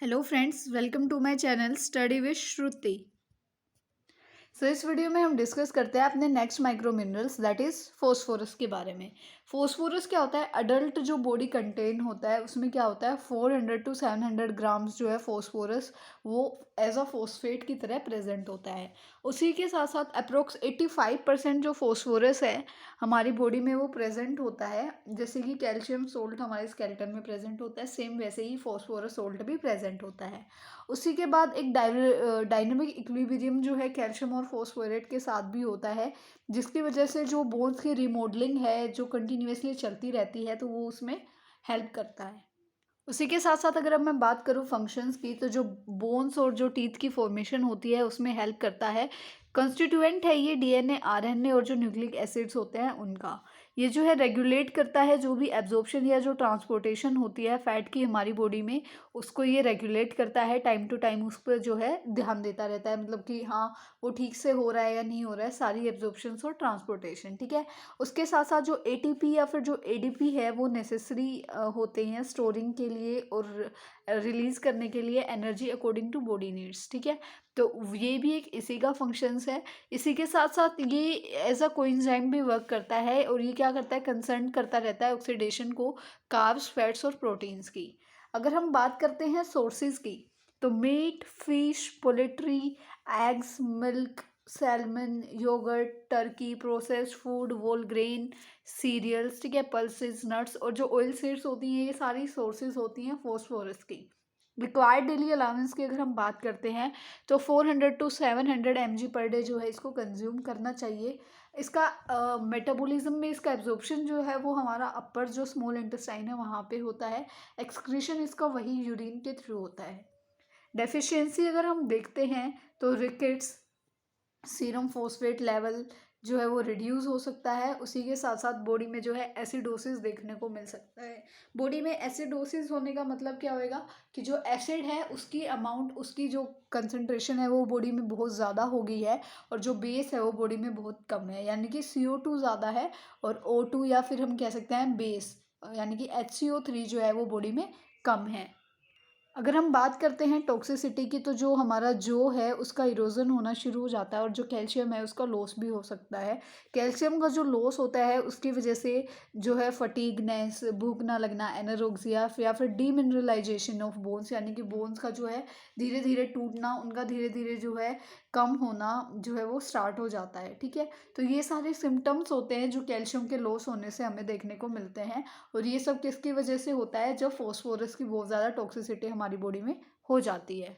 Hello friends, welcome to my channel study with Shruti. इस video में हम डिस्कस करते हैं अपने next micro minerals that is phosphorus के बारे में। फोस्फोरस क्या होता है? अडल्ट जो बॉडी कंटेन होता है उसमें क्या होता है 400 टू 700 ग्राम्स जो है फोस्फोरस वो एज अ फोस्फेट की तरह प्रेजेंट होता है। उसी के साथ साथ अप्रोक्स 85% जो फोस्फोरस है हमारी बॉडी में वो प्रेजेंट होता है। जैसे कि कैल्शियम सोल्ट हमारे स्केलेटन में प्रेजेंट होता है, सेम वैसे ही फोस्फोरस सोल्ट भी प्रेजेंट होता है। उसी के बाद एक डायनेमिक इक्विलिब्रियम जो है कैल्शियम और फॉस्फोरेट के साथ भी होता है, जिसकी वजह से जो बोन्स की रिमॉडलिंग है जो कंटिन्यूअसली चलती रहती है तो वो उसमें हेल्प करता है। उसी के साथ साथ अगर अब मैं बात करूँ फंक्शंस की, तो जो बोन्स और जो टीथ की फॉर्मेशन होती है उसमें हेल्प करता है। कंस्टिट्यूएंट है ये डीएनए, आरएनए और जो न्यूक्लिक एसिड्स होते हैं उनका। ये जो है रेगुलेट करता है जो भी एब्जॉर्प्शन या जो ट्रांसपोर्टेशन होती है फैट की हमारी बॉडी में, उसको ये रेगुलेट करता है। टाइम टू टाइम उस पर जो है ध्यान देता रहता है, मतलब कि हाँ वो ठीक से हो रहा है या नहीं हो रहा है, सारी एब्जॉर्प्शन और ट्रांसपोर्टेशन, ठीक है। उसके साथ साथ जो एटीपी या फिर जो एडीपी है वो नेसेसरी होते हैं स्टोरिंग के लिए और रिलीज करने के लिए energy according to body needs, ठीक है। तो ये भी एक इसी का फंक्शंस है। इसी के साथ साथ ये एज अ कोएंजाइम भी वर्क करता है और ये क्या करता है, कंसर्न करता रहता है ऑक्सीडेशन को कार्ब्स, फैट्स और प्रोटीन्स की। अगर हम बात करते हैं सोर्सेज की, तो meat, fish, poultry, eggs, milk, salmon, yoghurt, turkey, processed food, whole grain, cereals, ठीक है, पल्सेस, नट्स और जो ऑयल सीड्स होती हैं, ये सारी सोर्सेज होती हैं फॉस्फोरस की। रिक्वायर्ड डेली अलाउंस की अगर हम बात करते हैं तो 400 टू 700 mg पर डे जो है इसको कंज्यूम करना चाहिए। इसका मेटाबॉलिज्म में इसका एब्जॉर्प्शन जो है वो हमारा अपर जो स्मॉल इंटेस्टाइन है वहाँ पे होता है। एक्सक्रीशन इसका वही यूरिन के थ्रू होता है। डेफिशिएंसी अगर हम देखते हैं तो रिकेट्स, सीरम फॉस्फेट लेवल जो है वो रिड्यूस हो सकता है। उसी के साथ साथ बॉडी में जो है एसिडोसिस देखने को मिल सकता है। बॉडी में एसिडोसिस होने का मतलब क्या होएगा कि जो एसिड है उसकी अमाउंट, उसकी जो कंसंट्रेशन है वो बॉडी में बहुत ज़्यादा हो गई है और जो बेस है वो बॉडी में बहुत कम है, यानी कि CO2 ज़्यादा है और O2 या फिर हम कह सकते हैं बेस यानी कि HCO3 जो है वो बॉडी में कम है। अगर हम बात करते हैं टॉक्सिसिटी की, तो जो हमारा जो है उसका इरोजन होना शुरू हो जाता है और जो कैल्शियम है उसका लॉस भी हो सकता है। कैल्शियम का जो लॉस होता है उसकी वजह से जो है फटीगनेस, भूख ना लगना, एनरोक्सिया या फिर डीमिनरलाइजेशन ऑफ बोन्स, यानी कि बोन्स का जो है धीरे धीरे टूटना, उनका धीरे धीरे जो है कम होना जो है वो स्टार्ट हो जाता है, ठीक है। तो ये सारे सिम्टम्स होते हैं जो कैल्शियम के लॉस होने से हमें देखने को मिलते हैं और ये सब किसकी वजह से होता है, जब फॉस्फोरस की बहुत ज़्यादा टॉक्सिसिटी हमारी बॉडी में हो जाती है।